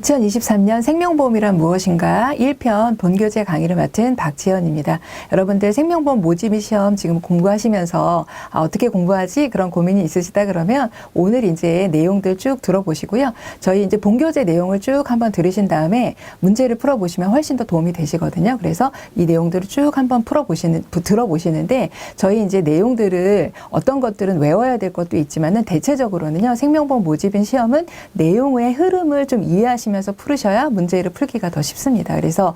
2023년 생명보험이란 무엇인가 1편 본교재 강의를 맡은 박지연입니다. 여러분들 생명보험 모집이 시험 지금 공부하시면서 어떻게 공부하지 그런 고민이 있으시다 그러면 오늘 이제 내용들 쭉 들어보시고요. 저희 이제 본교재 내용을 쭉 한번 들으신 다음에 문제를 풀어보시면 훨씬 더 도움이 되시거든요. 그래서 이 내용들을 쭉 한번 들어보시는데 저희 이제 내용들을 어떤 것들은 외워야 될 것도 있지만은 대체적으로는요. 생명보험 모집인 시험은 내용의 흐름을 좀 이해하시면서 풀으셔야 문제를 풀기가 더 쉽습니다. 그래서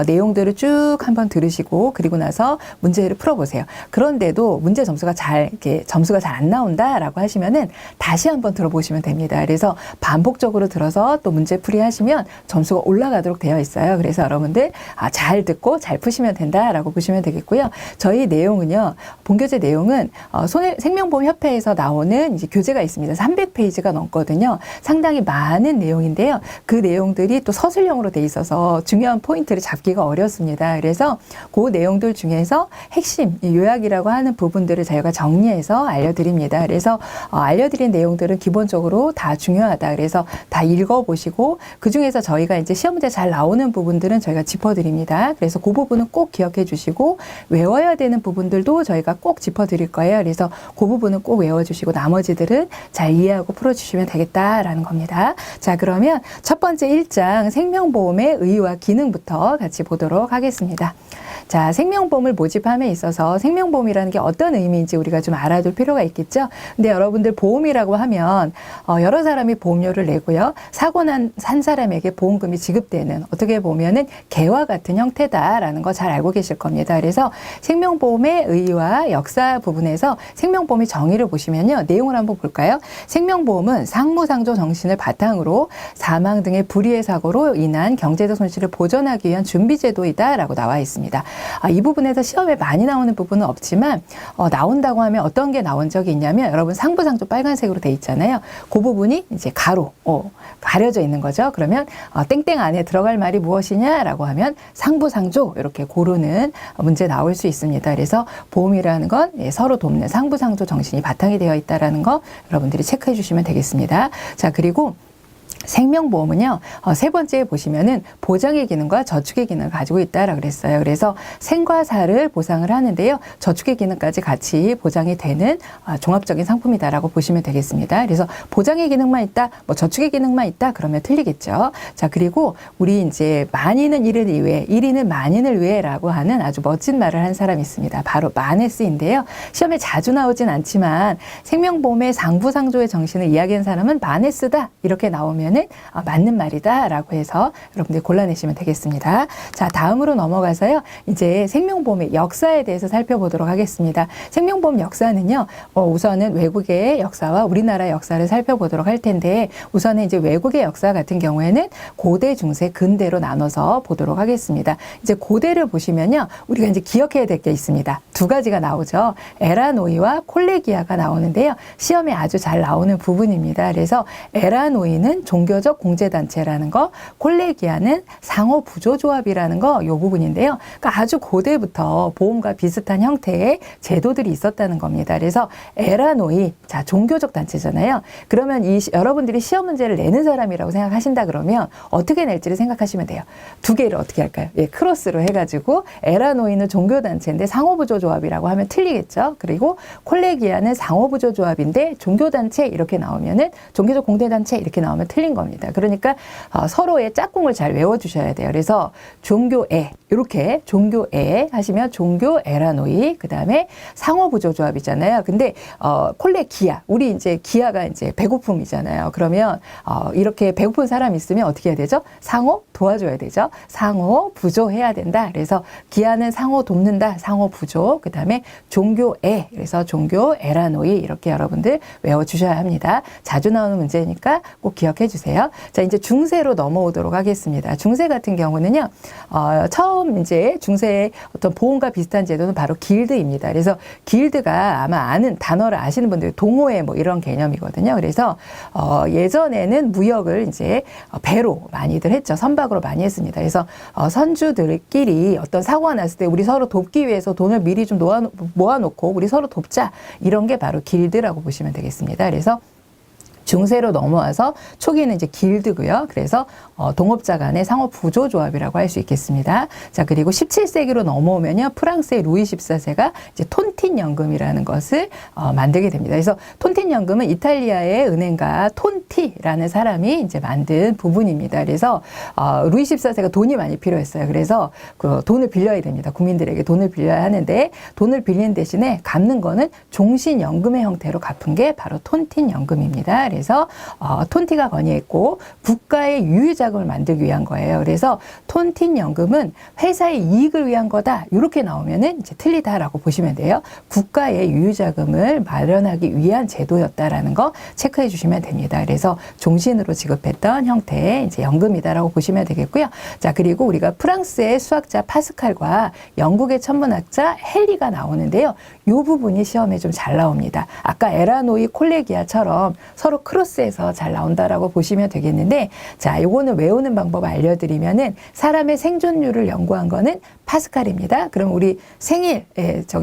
내용들을 쭉 한번 들으시고 그리고 나서 문제를 풀어보세요. 그런데도 문제 점수가 잘 안 나온다라고 하시면은 다시 한번 들어보시면 됩니다. 그래서 반복적으로 들어서 또 문제풀이 하시면 점수가 올라가도록 되어 있어요. 그래서 여러분들 잘 듣고 잘 푸시면 된다라고 보시면 되겠고요. 저희 내용은요. 본교재 내용은 생명보험협회에서 나오는 이제 교재가 있습니다. 300페이지가 넘거든요. 상당히 많은 내용인데요. 그 내용들이 또 서술형으로 돼 있어서 중요한 포인트를 잡기가 어렵습니다. 그래서 그 내용들 중에서 핵심 요약이라고 하는 부분들을 저희가 정리해서 알려드립니다. 그래서 알려드린 내용들은 기본적으로 다 중요하다. 그래서 다 읽어보시고 그 중에서 저희가 이제 시험 문제 잘 나오는 부분들은 저희가 짚어드립니다. 그래서 그 부분은 꼭 기억해 주시고 외워야 되는 부분들도 저희가 꼭 짚어드릴 거예요. 그래서 그 부분은 꼭 외워주시고 나머지들은 잘 이해하고 풀어주시면 되겠다라는 겁니다. 자, 그러면 첫 번째 1장 생명보험의 의의와 기능부터 같이 보도록 하겠습니다. 자, 생명보험을 모집함에 있어서 생명보험이라는 게 어떤 의미인지 우리가 좀 알아둘 필요가 있겠죠. 근데 여러분들 보험이라고 하면 여러 사람이 보험료를 내고요. 사고 난 한 사람에게 보험금이 지급되는 어떻게 보면은 개와 같은 형태다라는 거 잘 알고 계실 겁니다. 그래서 생명보험의 의의와 역사 부분에서 생명보험의 정의를 보시면요. 내용을 한번 볼까요? 생명보험은 상무상조 정신을 바탕으로 사망 등의 불의의 사고로 인한 경제적 손실을 보전하기 위한 준비제도이다라고 나와 있습니다. 이 부분에서 시험에 많이 나오는 부분은 없지만 나온다고 하면 어떤 게 나온 적이 있냐면 여러분 상부상조 빨간색으로 돼 있잖아요. 그 부분이 이제 가려져 있는 거죠. 그러면 땡땡 안에 들어갈 말이 무엇이냐라고 하면 상부상조 이렇게 고르는 문제 나올 수 있습니다. 그래서 보험이라는 건 서로 돕는 상부상조 정신이 바탕이 되어 있다라는 거 여러분들이 체크해 주시면 되겠습니다. 자, 그리고 생명보험은요, 세 번째에 보시면은 보장의 기능과 저축의 기능을 가지고 있다라고 그랬어요. 그래서 생과 사를 보상을 하는데요, 저축의 기능까지 같이 보장이 되는 종합적인 상품이다라고 보시면 되겠습니다. 그래서 보장의 기능만 있다, 저축의 기능만 있다, 그러면 틀리겠죠. 자, 그리고 우리 이제 만인은 1을 위해, 1인은 만인을 위해라고 하는 아주 멋진 말을 한 사람이 있습니다. 바로 마네스인데요. 시험에 자주 나오진 않지만 생명보험의 상부상조의 정신을 이야기한 사람은 마네스다. 이렇게 나오면 맞는 말이다라고 해서 여러분들 골라내시면 되겠습니다. 자, 다음으로 넘어가서요. 이제 생명보험의 역사에 대해서 살펴보도록 하겠습니다. 생명보험 역사는요. 우선은 외국의 역사와 우리나라의 역사를 살펴보도록 할 텐데 우선은 이제 외국의 역사 같은 경우에는 고대, 중세, 근대로 나눠서 보도록 하겠습니다. 이제 고대를 보시면요. 우리가 이제 기억해야 될 게 있습니다. 두 가지가 나오죠. 에라노이와 콜레기아가 나오는데요. 시험에 아주 잘 나오는 부분입니다. 그래서 에라노이는 종교적 공제단체라는 거, 콜레기아는 상호부조조합이라는 거, 이 부분인데요. 그러니까 아주 고대부터 보험과 비슷한 형태의 제도들이 있었다는 겁니다. 그래서 에라노이, 자, 종교적 단체잖아요. 그러면 여러분들이 시험 문제를 내는 사람이라고 생각하신다 그러면 어떻게 낼지를 생각하시면 돼요. 두 개를 어떻게 할까요? 크로스로 해가지고 에라노이는 종교단체인데 상호부조조합이라고 하면 틀리겠죠. 그리고 콜레기아는 상호부조조합인데 종교단체 이렇게 나오면은 종교적 공제단체 이렇게 나오면 틀린 겁니다. 그러니까 서로의 짝꿍을 잘 외워주셔야 돼요. 그래서 종교애 이렇게 종교애 하시면 종교 에라노이 그 다음에 상호부조조합이잖아요. 근데 콜레기아 우리 이제 기아가 이제 배고픔이잖아요. 그러면 이렇게 배고픈 사람이 있으면 어떻게 해야 되죠? 상호 도와줘야 되죠. 상호 부조해야 된다. 그래서 기아는 상호 돕는다. 상호 부조 그 다음에 종교애 그래서 종교 에라노이 이렇게 여러분들 외워주셔야 합니다. 자주 나오는 문제니까 꼭 기억해 주세요. 자, 이제 중세로 넘어오도록 하겠습니다. 중세 같은 경우는요, 처음 이제 중세의 어떤 보험과 비슷한 제도는 바로 길드입니다. 그래서 길드가 아마 아는 단어를 아시는 분들 동호회 이런 개념이거든요. 그래서 예전에는 무역을 이제 배로 많이들 했죠. 선박으로 많이 했습니다. 그래서 선주들끼리 어떤 사고가 났을 때 우리 서로 돕기 위해서 돈을 미리 좀 모아놓고 우리 서로 돕자 이런 게 바로 길드라고 보시면 되겠습니다. 그래서 중세로 넘어와서 초기는 이제 길드고요. 그래서 동업자 간의 상호 부조 조합이라고 할 수 있겠습니다. 자, 그리고 17세기로 넘어오면요. 프랑스의 루이 14세가 이제 톤틴 연금이라는 것을 만들게 됩니다. 그래서 톤틴 연금은 이탈리아의 은행가 톤티라는 사람이 이제 만든 부분입니다. 그래서 루이 14세가 돈이 많이 필요했어요. 그래서 그 돈을 빌려야 됩니다. 국민들에게 돈을 빌려야 하는데 돈을 빌린 대신에 갚는 거는 종신 연금의 형태로 갚은 게 바로 톤틴 연금입니다. 그래서 톤티가 건의했고 국가의 유유자금을 만들기 위한 거예요. 그래서 톤틴 연금은 회사의 이익을 위한 거다. 이렇게 나오면은 이제 틀리다라고 보시면 돼요. 국가의 유유자금을 마련하기 위한 제도였다라는 거 체크해 주시면 됩니다. 그래서 종신으로 지급했던 형태의 이제 연금이다라고 보시면 되겠고요. 자, 그리고 우리가 프랑스의 수학자 파스칼과 영국의 천문학자 헨리가 나오는데요. 이 부분이 시험에 좀 잘 나옵니다. 아까 에라노이 콜레기아처럼 서로 크로스해서 잘 나온다라고 보시면 되겠는데, 자, 요거는 외우는 방법 알려드리면은 사람의 생존율을 연구한 거는 파스칼입니다. 그럼 우리 생일,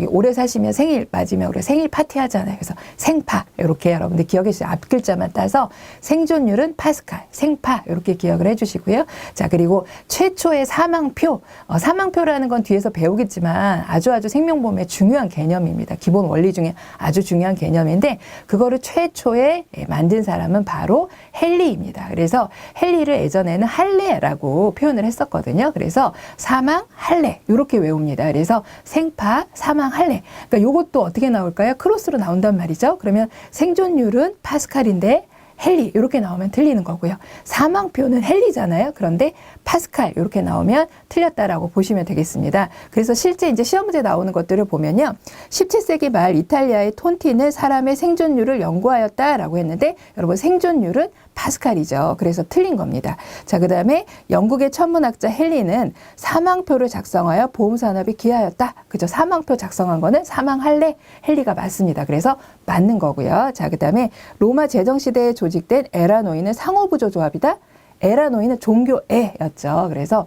오래 사시면 생일 맞으면 우리 생일 파티 하잖아요. 그래서 생파, 이렇게 여러분들 기억해 주세요. 앞 글자만 따서 생존율은 파스칼, 생파, 이렇게 기억을 해 주시고요. 자, 그리고 최초의 사망표, 사망표라는 건 뒤에서 배우겠지만 아주 생명보험의 중요한 개념입니다. 기본 원리 중에 아주 중요한 개념인데, 그거를 최초에 만든 사람은 바로 헨리입니다. 그래서 헨리를 예전에는 할례라고 표현을 했었거든요. 그래서 사망, 할례 이렇게 외웁니다. 그래서 생파, 사망, 할례. 그러니까 이것도 어떻게 나올까요? 크로스로 나온단 말이죠. 그러면 생존율은 파스칼인데 헨리 이렇게 나오면 틀리는 거고요. 사망표는 헨리잖아요. 그런데 파스칼 이렇게 나오면 틀렸다라고 보시면 되겠습니다. 그래서 실제 이제 시험 문제 나오는 것들을 보면요. 17세기 말 이탈리아의 톤티는 사람의 생존율을 연구하였다라고 했는데, 여러분 생존율은 파스칼이죠. 그래서 틀린 겁니다. 자, 그 다음에 영국의 천문학자 헨리는 사망표를 작성하여 보험산업에 기하였다. 그죠? 사망표 작성한 거는 사망할래? 헨리가 맞습니다. 그래서 맞는 거고요. 자, 그 다음에 로마 제정시대에 조직된 에라노이는 상호부조 조합이다. 에라노이는 종교애였죠. 그래서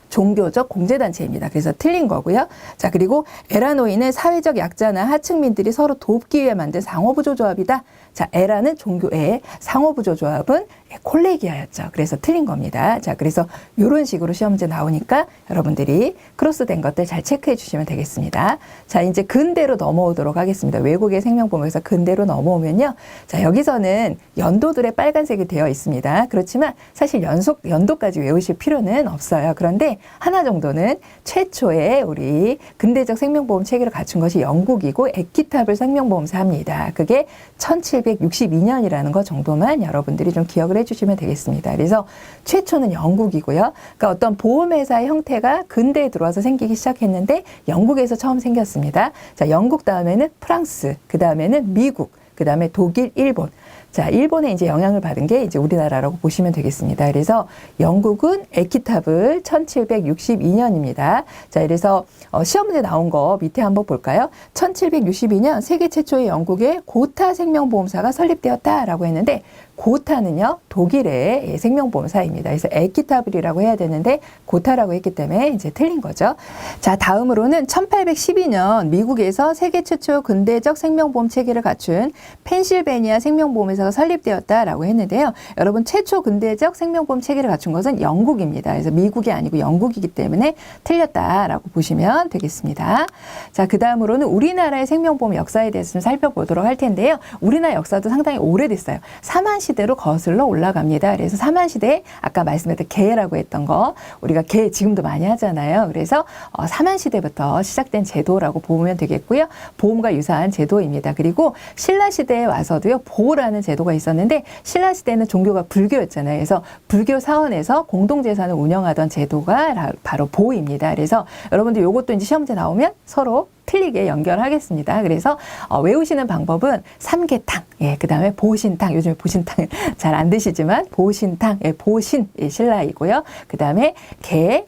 종교적 공제단체입니다. 그래서 틀린 거고요. 자, 그리고 에라노이는 사회적 약자나 하층민들이 서로 돕기 위해 만든 상호부조조합이다. 자, 에라는 종교의, 상호부조조합은 콜레기아였죠. 그래서 틀린 겁니다. 자, 그래서 이런 식으로 시험 문제 나오니까 여러분들이 크로스된 것들 잘 체크해 주시면 되겠습니다. 자, 이제 근대로 넘어오도록 하겠습니다. 외국의 생명보험에서 근대로 넘어오면요. 자, 여기서는 연도들의 빨간색이 되어 있습니다. 그렇지만 사실 연도까지 외우실 필요는 없어요. 그런데 하나 정도는 최초의 우리 근대적 생명보험 체계를 갖춘 것이 영국이고 에키타블 생명보험사입니다. 그게 1762년이라는 것 정도만 여러분들이 좀 기억을 해주시면 되겠습니다. 그래서 최초는 영국이고요. 그러니까 어떤 보험회사의 형태가 근대에 들어와서 생기기 시작했는데 영국에서 처음 생겼습니다. 자, 영국 다음에는 프랑스, 그 다음에는 미국, 그 다음에 독일, 일본. 자, 일본에 이제 영향을 받은 게 이제 우리나라라고 보시면 되겠습니다. 그래서 영국은 에키타블 1762년입니다. 자, 그래서 시험 문제 나온 거 밑에 한번 볼까요? 1762년 세계 최초의 영국의 고타 생명보험사가 설립되었다라고 했는데, 고타는요, 독일의 생명보험사입니다. 그래서 에키타블이라고 해야 되는데 고타라고 했기 때문에 이제 틀린 거죠. 자, 다음으로는 1812년 미국에서 세계 최초 근대적 생명보험 체계를 갖춘 펜실베니아 생명보험회사가 설립되었다라고 했는데요. 여러분, 최초 근대적 생명보험 체계를 갖춘 것은 영국입니다. 그래서 미국이 아니고 영국이기 때문에 틀렸다라고 보시면 되겠습니다. 자, 그 다음으로는 우리나라의 생명보험 역사에 대해서 좀 살펴보도록 할 텐데요. 우리나라 역사도 상당히 오래됐어요. 사만 시대로 거슬러 올라갑니다. 그래서 사만 시대에 아까 말씀드렸던 개라고 했던 거, 우리가 개 지금도 많이 하잖아요. 그래서 사만 시대부터 시작된 제도라고 보면 되겠고요. 보험과 유사한 제도입니다. 그리고 신라 시대에 와서도요, 보호라는 제도가 있었는데, 신라 시대는 종교가 불교였잖아요. 그래서 불교 사원에서 공동재산을 운영하던 제도가 바로 보호입니다. 그래서 여러분들 요것도 이제 시험 문제 나오면 서로 틀리게 연결하겠습니다. 그래서 외우시는 방법은 삼계탕, 그 다음에 보신탕, 요즘에 보신탕 잘 안 드시지만 보신탕, 보신 신라이고요. 그 다음에 개,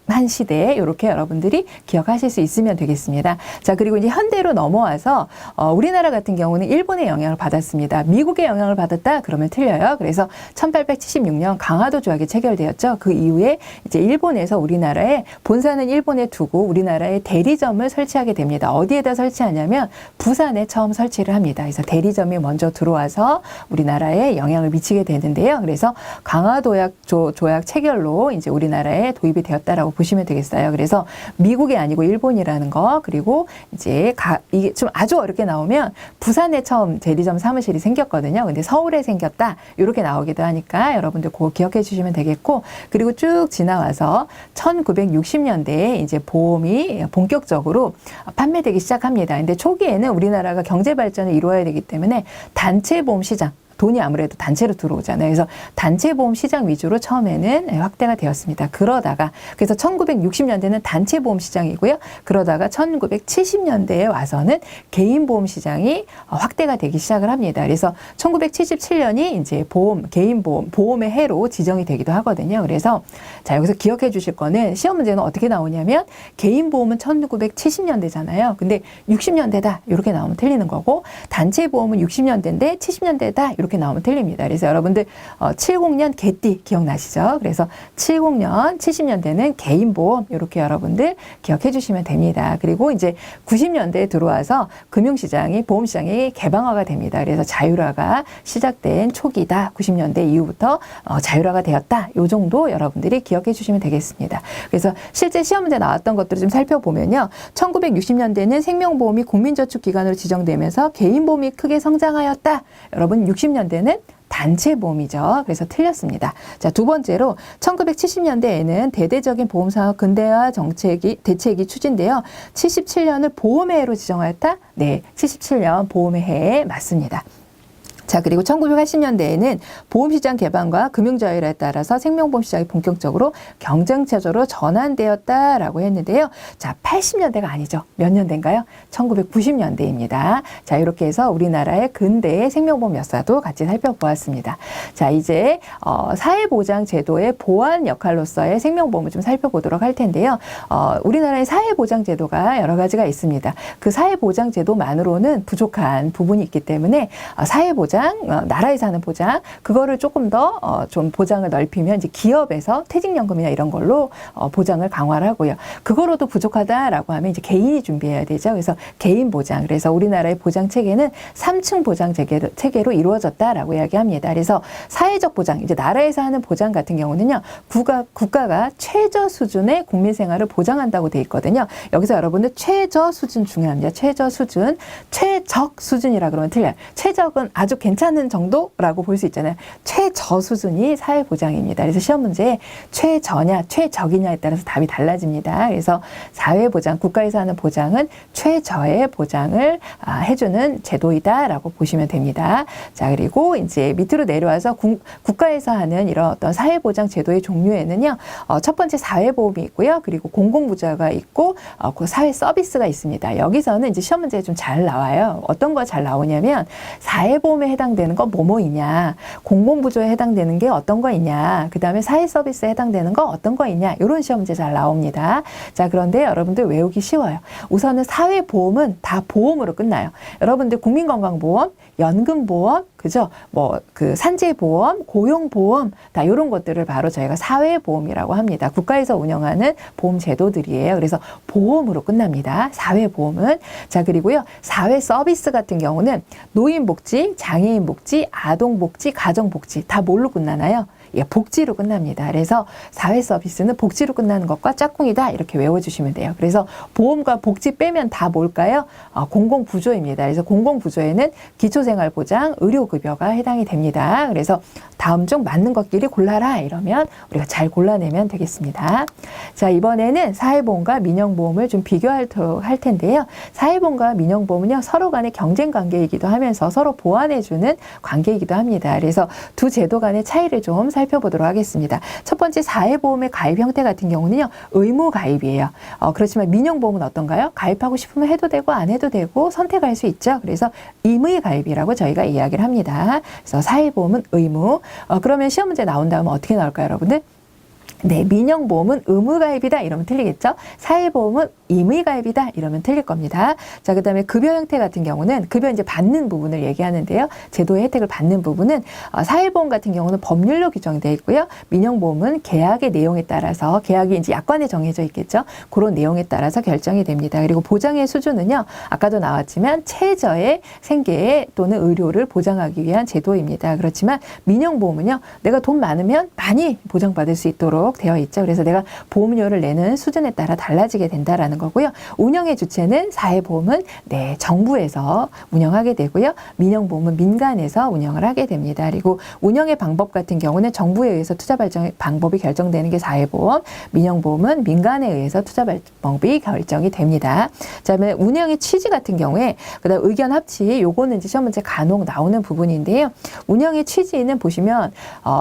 한 시대 이렇게 여러분들이 기억하실 수 있으면 되겠습니다. 자, 그리고 이제 현대로 넘어와서 우리나라 같은 경우는 일본의 영향을 받았습니다. 미국의 영향을 받았다 그러면 틀려요. 그래서 1876년 강화도 조약이 체결되었죠. 그 이후에 이제 일본에서 우리나라에 본사는 일본에 두고 우리나라에 대리점을 설치하게 됩니다. 어디에다 설치하냐면 부산에 처음 설치를 합니다. 그래서 대리점이 먼저 들어와서 우리나라에 영향을 미치게 되는데요. 그래서 강화도 조약 체결로 이제 우리나라에 도입이 되었다라고 보시면 되겠어요. 그래서 미국이 아니고 일본이라는 거, 그리고 이제 이게 좀 아주 어렵게 나오면 부산에 처음 대리점 사무실이 생겼거든요. 근데 서울에 생겼다 이렇게 나오기도 하니까 여러분들 그거 기억해 주시면 되겠고, 그리고 쭉 지나와서 1960년대에 이제 보험이 본격적으로 판매되기 시작합니다. 근데 초기에는 우리나라가 경제 발전을 이루어야 되기 때문에 단체 보험 시장, 돈이 아무래도 단체로 들어오잖아요. 그래서 단체 보험 시장 위주로 처음에는 확대가 되었습니다. 그러다가 그래서 1960년대는 단체 보험 시장이고요. 그러다가 1970년대에 와서는 개인 보험 시장이 확대가 되기 시작을 합니다. 그래서 1977년이 이제 개인 보험의 해로 지정이 되기도 하거든요. 그래서 자, 여기서 기억해 주실 거는 시험 문제는 어떻게 나오냐면 개인 보험은 1970년대잖아요. 근데 60년대다 이렇게 나오면 틀리는 거고, 단체 보험은 60년대인데 70년대다 이렇게 나오면 틀립니다. 그래서 여러분들 70년 개띠 기억나시죠? 그래서 70년, 70년대는 개인보험 이렇게 여러분들 기억해 주시면 됩니다. 그리고 이제 90년대에 들어와서 금융시장이, 보험시장이 개방화가 됩니다. 그래서 자율화가 시작된 초기다. 90년대 이후부터 자율화가 되었다. 이 정도 여러분들이 기억해 주시면 되겠습니다. 그래서 실제 시험 문제 나왔던 것들을 좀 살펴보면요. 1960년대는 생명보험이 국민저축기관으로 지정되면서 개인보험이 크게 성장하였다. 여러분 60년대는 단체보험이죠. 그래서 틀렸습니다. 자, 두 번째로 1970년대에는 대대적인 보험사업 근대화 대책이 추진되어 77년을 보험의 해로 지정하였다. 네, 77년 보험의 해에 맞습니다. 자, 그리고 1980년대에는 보험시장 개방과 금융자율에 따라서 생명보험 시장이 본격적으로 경쟁체제로 전환되었다라고 했는데요. 자, 80년대가 아니죠. 몇 년대인가요? 1990년대입니다. 자, 이렇게 해서 우리나라의 근대의 생명보험 역사도 같이 살펴보았습니다. 자, 이제 사회보장제도의 보완 역할로서의 생명보험을 좀 살펴보도록 할 텐데요. 우리나라의 사회보장제도가 여러 가지가 있습니다. 그 사회보장제도만으로는 부족한 부분이 있기 때문에 사회보장, 나라에서 하는 보장, 그거를 조금 더 좀 보장을 넓히면 이제 기업에서 퇴직연금이나 이런 걸로 보장을 강화를 하고요. 그거로도 부족하다라고 하면 이제 개인이 준비해야 되죠. 그래서 개인 보장. 그래서 우리나라의 보장 체계는 3층 보장 체계로 이루어졌다라고 이야기합니다. 그래서 사회적 보장, 이제 나라에서 하는 보장 같은 경우는요, 국가가 최저 수준의 국민 생활을 보장한다고 돼 있거든요. 여기서 여러분들 최저 수준 중요합니다. 최저 수준, 최적 수준이라 그러면 틀려요. 최적은 아주 괜찮은 정도라고 볼 수 있잖아요. 최저 수준이 사회보장입니다. 그래서 시험 문제에 최저냐 최적이냐에 따라서 답이 달라집니다. 그래서 사회보장, 국가에서 하는 보장은 최저의 보장을 해주는 제도이다라고 보시면 됩니다. 자, 그리고 이제 밑으로 내려와서 국가에서 하는 이런 어떤 사회보장 제도의 종류에는요, 첫 번째 사회보험이 있고요. 그리고 공공부자가 있고 그 사회 서비스가 있습니다. 여기서는 이제 시험 문제에 좀 잘 나와요. 어떤 거 잘 나오냐면 사회보험에 해당되는 거 뭐뭐이냐, 공공부조에 해당되는 게 어떤 거 있냐, 그 다음에 사회서비스에 해당되는 거 어떤 거 있냐, 이런 시험 문제 잘 나옵니다. 자, 그런데 여러분들 외우기 쉬워요. 우선은 사회보험은 다 보험으로 끝나요. 여러분들 국민건강보험, 연금보험, 그죠? 그 산재보험, 고용보험, 다 이런 것들을 바로 저희가 사회보험이라고 합니다. 국가에서 운영하는 보험 제도들이에요. 그래서 보험으로 끝납니다. 사회보험은. 자, 그리고요, 사회서비스 같은 경우는 노인복지, 장애인복지, 아동복지, 가정복지 다 뭘로 끝나나요? 예, 복지로 끝납니다. 그래서 사회 서비스는 복지로 끝나는 것과 짝꿍이다 이렇게 외워주시면 돼요. 그래서 보험과 복지 빼면 다 뭘까요? 공공부조입니다. 그래서 공공부조에는 기초생활보장, 의료급여가 해당이 됩니다. 그래서 다음 중 맞는 것끼리 골라라 이러면 우리가 잘 골라내면 되겠습니다. 자, 이번에는 사회보험과 민영보험을 좀 비교할 텐데요. 사회보험과 민영보험은요, 서로 간의 경쟁 관계이기도 하면서 서로 보완해주는 관계이기도 합니다. 그래서 두 제도 간의 차이를 좀 살펴보도록 하겠습니다. 첫 번째 사회보험의 가입 형태 같은 경우는요, 의무 가입이에요. 그렇지만 민영보험은 어떤가요? 가입하고 싶으면 해도 되고 안 해도 되고 선택할 수 있죠. 그래서 임의 가입이라고 저희가 이야기를 합니다. 그래서 사회보험은 의무. 그러면 시험 문제 나온 다음에 어떻게 나올까요, 여러분들? 네, 민영보험은 의무가입이다 이러면 틀리겠죠. 사회보험은 임의가입이다 이러면 틀릴 겁니다. 자, 그다음에 급여 형태 같은 경우는 급여 이제 받는 부분을 얘기하는데요. 제도의 혜택을 받는 부분은 사회보험 같은 경우는 법률로 규정되어 있고요. 민영보험은 계약의 내용에 따라서 계약이 이제 약관에 정해져 있겠죠. 그런 내용에 따라서 결정이 됩니다. 그리고 보장의 수준은요. 아까도 나왔지만 최저의 생계 또는 의료를 보장하기 위한 제도입니다. 그렇지만 민영보험은요. 내가 돈 많으면 많이 보장받을 수 있도록 되어 있죠. 그래서 내가 보험료를 내는 수준에 따라 달라지게 된다라는 거고요. 운영의 주체는 사회보험은 네, 정부에서 운영하게 되고요. 민영보험은 민간에서 운영을 하게 됩니다. 그리고 운영의 방법 같은 경우는 정부에 의해서 투자 방법이 결정되는 게 사회보험, 민영보험은 민간에 의해서 투자 방법이 결정이 됩니다. 자, 그다음에 운영의 취지 같은 경우에 그다음 의견 합치 요거는 이제 시험 문제 간혹 나오는 부분인데요. 운영의 취지는 보시면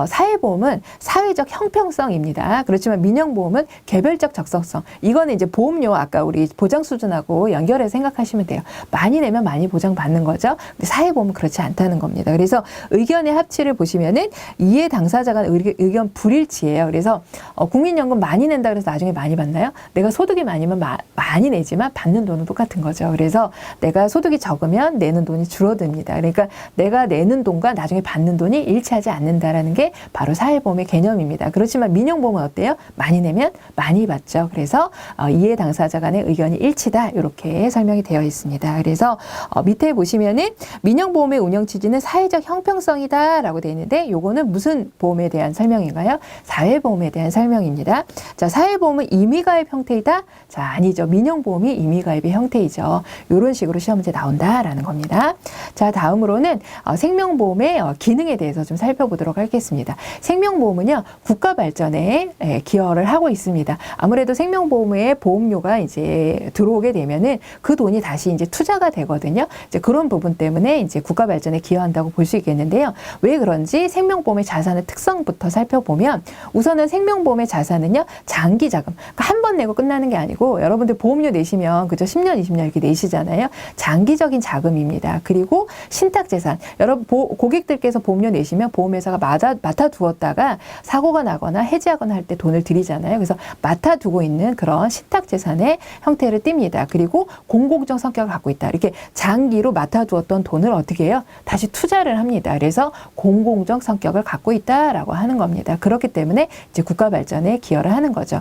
사회보험은 사회적 형평성입니다. 그렇지만 민영보험은 개별적 적성성. 이거는 이제 보험료 아까 우리 보장 수준하고 연결해서 생각하시면 돼요. 많이 내면 많이 보장받는 거죠. 근데 사회보험은 그렇지 않다는 겁니다. 그래서 의견의 합치를 보시면은 이해 당사자 간 의견 불일치예요. 그래서 국민연금 많이 낸다 그래서 나중에 많이 받나요? 내가 소득이 많으면 많이 내지만 받는 돈은 똑같은 거죠. 그래서 내가 소득이 적으면 내는 돈이 줄어듭니다. 그러니까 내가 내는 돈과 나중에 받는 돈이 일치하지 않는다라는 게 바로 사회보험의 개념입니다. 그렇지만 민영보험은 어때요? 많이 내면 많이 받죠. 그래서 이해 당사자 간의 의견이 일치다. 이렇게 설명이 되어 있습니다. 그래서 밑에 보시면은 민영보험의 운영 취지는 사회적 형평성이다라고 되어 있는데 요거는 무슨 보험에 대한 설명인가요? 사회보험에 대한 설명입니다. 자, 사회보험은 임의가입 형태이다? 자, 아니죠. 민영보험이 임의가입의 형태이죠. 이런 식으로 시험 문제 나온다라는 겁니다. 자, 다음으로는 생명보험의 기능에 대해서 좀 살펴보도록 하겠습니다. 생명보험은요, 국가 발전에 기여를 하고 있습니다. 아무래도 생명보험의 보험료가 이제 들어오게 되면은 그 돈이 다시 이제 투자가 되거든요. 이제 그런 부분 때문에 이제 국가 발전에 기여한다고 볼 수 있겠는데요. 왜 그런지 생명보험의 자산의 특성부터 살펴보면 우선은 생명보험의 자산은요, 장기 자금. 그러니까 한 번 내고 끝나는 게 아니고 여러분들 보험료 내시면 그죠? 10년, 20년 이렇게 내시잖아요. 장기적인 자금입니다. 그리고 신탁재산. 여러분 고객들께서 보험료 내시면 보험회사가 맡아두었다가 사고가 나거나 해지하거나 할 때 돈을 드리잖아요. 그래서 맡아두고 있는 그런 신탁재산의 형태를 띱니다. 그리고 공공적 성격을 갖고 있다. 이렇게 장기로 맡아두었던 돈을 어떻게 해요? 다시 투자를 합니다. 그래서 공공적 성격을 갖고 있다라고 하는 겁니다. 그렇기 때문에 이제 국가 발전에 기여를 하는 거죠.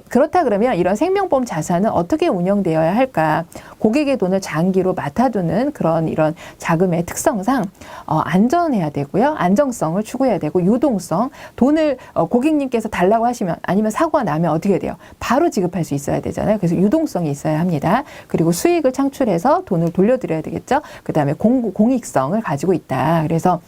그렇다 그러면 이런 생명보험 자산은 어떻게 운영되어야 할까? 고객의 돈을 장기로 맡아두는 이런 자금의 특성상 안전해야 되고요. 안정성을 추구해야 되고 유동성, 돈을 고객님께서 달라고 하시면 아니면 사고가 나면 어떻게 돼요? 바로 지급할 수 있어야 되잖아요. 그래서 유동성이 있어야 합니다. 그리고 수익을 창출해서 돈을 돌려드려야 되겠죠. 그 다음에 공익성을 가지고 있다. 그래서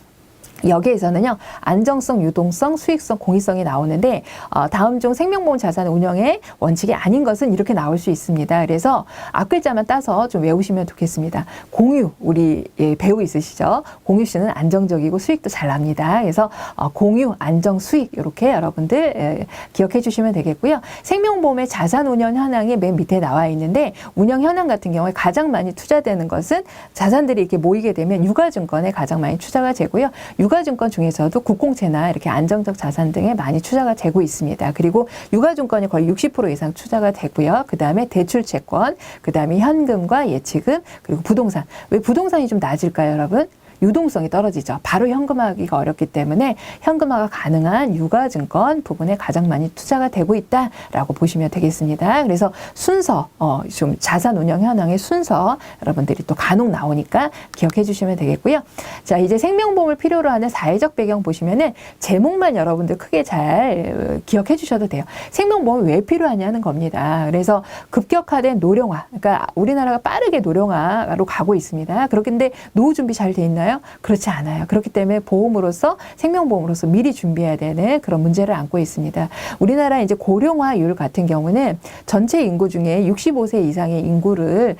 여기에서는요, 안정성, 유동성, 수익성, 공익성이 나오는데 다음 중 생명보험 자산 운영의 원칙이 아닌 것은 이렇게 나올 수 있습니다. 그래서 앞글자만 따서 좀 외우시면 좋겠습니다. 공유, 우리 배우 있으시죠? 공유 씨는 안정적이고 수익도 잘 납니다. 그래서 공유, 안정, 수익 이렇게 여러분들 기억해 주시면 되겠고요. 생명보험의 자산 운영 현황이 맨 밑에 나와 있는데 운영 현황 같은 경우에 가장 많이 투자되는 것은 자산들이 이렇게 모이게 되면 유가증권에 가장 많이 투자가 되고요. 유가증권 중에서도 국공채나 이렇게 안정적 자산 등에 많이 투자가 되고 있습니다. 그리고 유가증권이 거의 60% 이상 투자가 되고요. 그 다음에 대출채권, 그 다음에 현금과 예치금, 그리고 부동산. 왜 부동산이 좀 낮을까요, 여러분? 유동성이 떨어지죠. 바로 현금화하기가 어렵기 때문에 현금화가 가능한 유가증권 부분에 가장 많이 투자가 되고 있다라고 보시면 되겠습니다. 그래서 순서, 좀 자산 운영 현황의 순서 여러분들이 또 간혹 나오니까 기억해 주시면 되겠고요. 자, 이제 생명보험을 필요로 하는 사회적 배경 보시면은 제목만 여러분들 크게 잘 기억해 주셔도 돼요. 생명보험이 왜 필요하냐는 겁니다. 그래서 급격화된 노령화, 그러니까 우리나라가 빠르게 노령화로 가고 있습니다. 그렇긴데 노후 준비 잘 돼 있나요? 그렇지 않아요. 그렇기 때문에 보험으로서 생명보험으로서 미리 준비해야 되는 그런 문제를 안고 있습니다. 우리나라 이제 고령화율 같은 경우는 전체 인구 중에 65세 이상의 인구를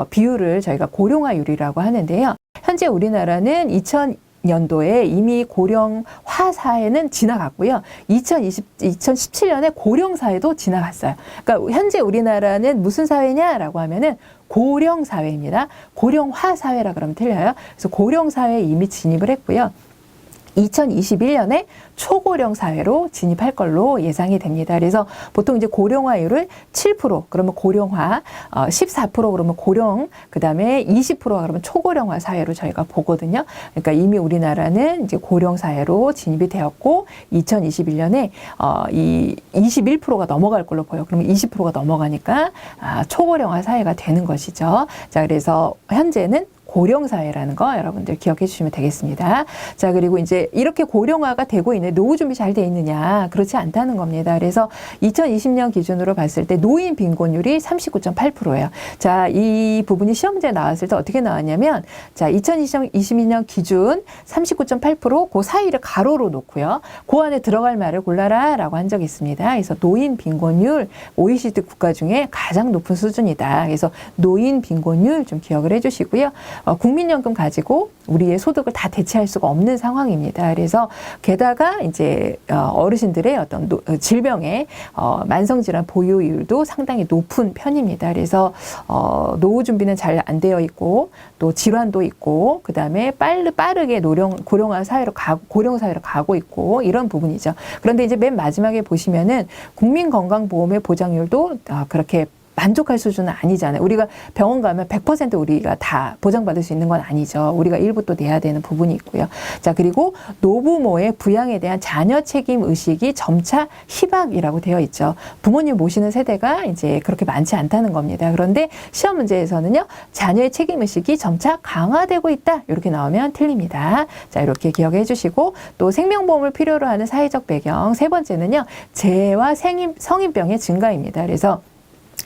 비율을 저희가 고령화율이라고 하는데요. 현재 우리나라는 2000년도에 이미 고령화 사회는 지나갔고요. 2017년에 고령 사회도 지나갔어요. 그러니까 현재 우리나라는 무슨 사회냐라고 하면은 고령 사회입니다. 고령화 사회라 그러면 틀려요. 그래서 고령 사회에 이미 진입을 했고요. 2021년에 초고령 사회로 진입할 걸로 예상이 됩니다. 그래서 보통 이제 고령화율을 7%, 그러면 고령화, 14% 그러면 고령, 그 다음에 20%가 그러면 초고령화 사회로 저희가 보거든요. 그러니까 이미 우리나라는 이제 고령 사회로 진입이 되었고, 2021년에 이 21%가 넘어갈 걸로 보여요. 그러면 20%가 넘어가니까 초고령화 사회가 되는 것이죠. 자, 그래서 현재는 고령사회라는 거 여러분들 기억해 주시면 되겠습니다. 자, 그리고 이제 이렇게 고령화가 되고 있는 노후 준비 잘 돼 있느냐? 그렇지 않다는 겁니다. 그래서 2020년 기준으로 봤을 때 노인 빈곤율이 39.8%예요. 자, 이 부분이 시험 문제 나왔을 때 어떻게 나왔냐면, 자, 2022년 기준 39.8% 그 사이를 가로로 놓고요. 그 안에 들어갈 말을 골라라라고 한 적이 있습니다. 그래서 노인 빈곤율 OECD 국가 중에 가장 높은 수준이다. 그래서 노인 빈곤율 좀 기억을 해 주시고요. 국민연금 가지고 우리의 소득을 다 대체할 수가 없는 상황입니다. 그래서 게다가 이제 어르신들의 어떤 질병의 만성질환 보유율도 상당히 높은 편입니다. 그래서 노후 준비는 잘 안 되어 있고 또 질환도 있고 그 다음에 빠르게 고령화 사회로 고령 사회로 가고 있고 이런 부분이죠. 그런데 이제 맨 마지막에 보시면은 국민건강보험의 보장률도 그렇게 만족할 수준은 아니잖아요. 우리가 병원 가면 100% 우리가 다 보장받을 수 있는 건 아니죠. 우리가 일부 또 내야 되는 부분이 있고요. 자, 그리고 노부모의 부양에 대한 자녀 책임 의식이 점차 희박이라고 되어 있죠. 부모님 모시는 세대가 이제 그렇게 많지 않다는 겁니다. 그런데 시험 문제에서는요, 자녀의 책임 의식이 점차 강화되고 있다. 이렇게 나오면 틀립니다. 자, 이렇게 기억해 주시고 또 생명보험을 필요로 하는 사회적 배경 세 번째는요, 재해와 성인병의 증가입니다. 그래서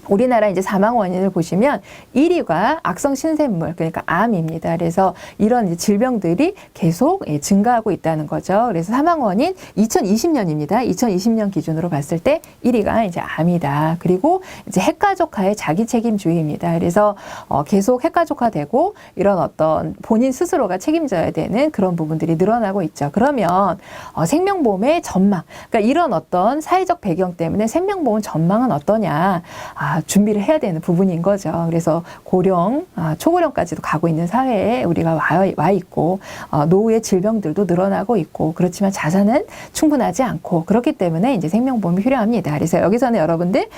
우리나라 이제 사망 원인을 보시면 1위가 악성 신샘물, 그러니까 암입니다. 그래서 이런 이제 질병들이 계속 증가하고 있다는 거죠. 그래서 사망 원인 2020년입니다. 2020년 기준으로 봤을 때 1위가 이제 암이다. 그리고 이제 핵가족화의 자기 책임주의입니다. 그래서 계속 핵가족화되고 이런 어떤 본인 스스로가 책임져야 되는 그런 부분들이 늘어나고 있죠. 그러면 생명보험의 전망, 그러니까 이런 어떤 사회적 배경 때문에 생명보험 전망은 어떠냐? 준비를 해야 되는 부분인 거죠. 그래서 고령, 초고령까지도 가고 있는 사회에 우리가 와 있고 노후의 질병들도 늘어나고 있고 그렇지만 자산은 충분하지 않고 그렇기 때문에 이제 생명보험이 필요합니다. 그래서 여기서는 여러분들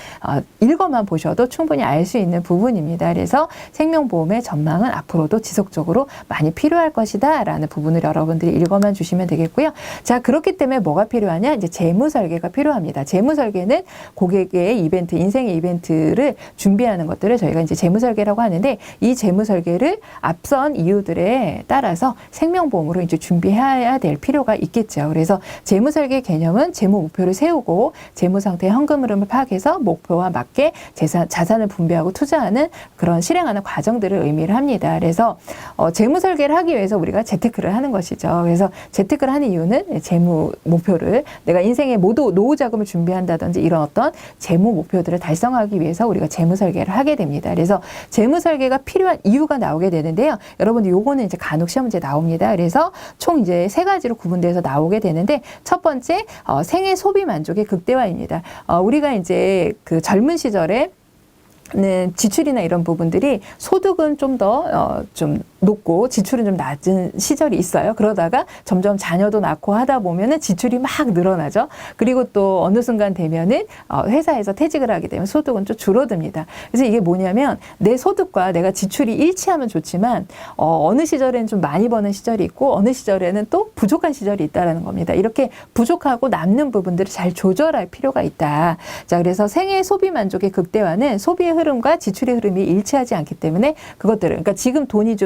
읽어만 보셔도 충분히 알 수 있는 부분입니다. 그래서 생명보험의 전망은 앞으로도 지속적으로 많이 필요할 것이다 라는 부분을 여러분들이 읽어만 주시면 되겠고요. 자, 그렇기 때문에 뭐가 필요하냐? 이제 재무설계가 필요합니다. 재무설계는 고객의 이벤트, 인생의 이벤트를 준비하는 것들을 저희가 이제 재무설계라고 하는데 이 재무설계를 앞선 이유들에 따라서 생명보험으로 이제 준비해야 될 필요가 있겠죠. 그래서 재무설계 개념은 재무 목표를 세우고 재무 상태의 현금 흐름을 파악해서 목표와 맞게 자산을 분배하고 투자하는 그런 실행하는 과정들을 의미를 합니다. 그래서 재무설계를 하기 위해서 우리가 재테크를 하는 것이죠. 그래서 재테크를 하는 이유는 재무 목표를 내가 인생의 노후 자금을 준비한다든지 이런 어떤 재무 목표들을 달성하기 위해서 우리가 재무설계를 하게 됩니다. 그래서 재무설계가 필요한 이유가 나오게 되는데요. 여러분들 요거는 이제 간혹 시험 문제 나옵니다. 그래서 총 이제 세 가지로 구분돼서 나오게 되는데 첫 번째 생애 소비 만족의 극대화입니다. 우리가 이제 그 젊은 시절에 지출이나 이런 부분들이 소득은 좀 더 좀 높고 지출은 좀 낮은 시절이 있어요. 그러다가 점점 자녀도 낳고 하다 보면은 지출이 막 늘어나죠. 그리고 또 어느 순간 되면은 회사에서 퇴직을 하게 되면 소득은 좀 줄어듭니다. 그래서 이게 뭐냐면 내 소득과 내가 지출이 일치하면 좋지만 어느 시절에는 좀 많이 버는 시절이 있고 어느 시절에는 또 부족한 시절이 있다라는 겁니다. 이렇게 부족하고 남는 부분들을 잘 조절할 필요가 있다. 자, 그래서 생애 소비 만족의 극대화는 소비의 흐름과 지출의 흐름이 일치하지 않기 때문에 그것들을, 그러니까 지금 돈이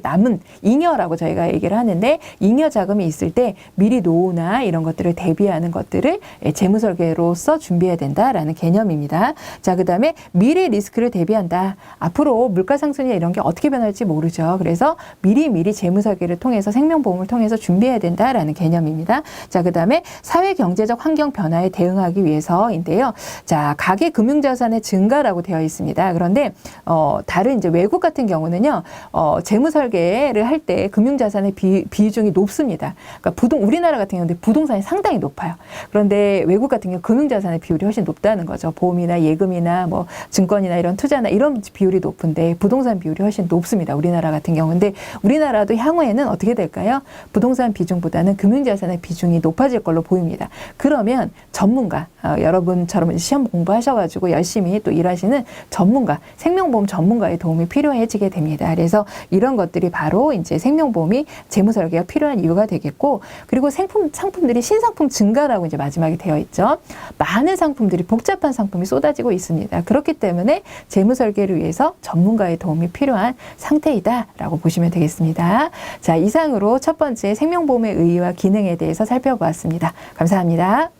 남은 잉여라고 저희가 얘기를 하는데 잉여 자금이 있을 때 미리 노후나 이런 것들을 대비하는 것들을 재무설계로서 준비해야 된다라는 개념입니다. 자, 그 다음에 미래 리스크를 대비한다. 앞으로 물가 상승이나 이런 게 어떻게 변할지 모르죠. 그래서 미리 재무설계를 통해서 생명보험을 통해서 준비해야 된다라는 개념입니다. 자, 그 다음에 사회 경제적 환경 변화에 대응하기 위해서인데요. 자, 가계 금융자산의 증가라고 되어 있습니다. 그런데 다른 이제 외국 같은 경우는요, 재무 재무 설계를 할 때 금융자산의 비중이 높습니다. 그러니까 우리나라 같은 경우는 부동산이 상당히 높아요. 그런데 외국 같은 경우 금융자산의 비율이 훨씬 높다는 거죠. 보험이나 예금이나 뭐 증권이나 이런 투자나 이런 비율이 높은데 부동산 비율이 훨씬 높습니다. 우리나라 같은 경우인데 우리나라도 향후에는 어떻게 될까요? 부동산 비중보다는 금융자산의 비중이 높아질 걸로 보입니다. 그러면 전문가, 여러분처럼 시험 공부하셔가지고 열심히 또 일하시는 전문가, 생명보험 전문가의 도움이 필요해지게 됩니다. 그래서 이런 것들이 바로 이제 생명보험이 재무설계가 필요한 이유가 되겠고, 그리고 상품들이 신상품 증가라고 이제 마지막에 되어 있죠. 많은 상품들이 복잡한 상품이 쏟아지고 있습니다. 그렇기 때문에 재무설계를 위해서 전문가의 도움이 필요한 상태이다라고 보시면 되겠습니다. 자, 이상으로 첫 번째 생명보험의 의의와 기능에 대해서 살펴보았습니다. 감사합니다.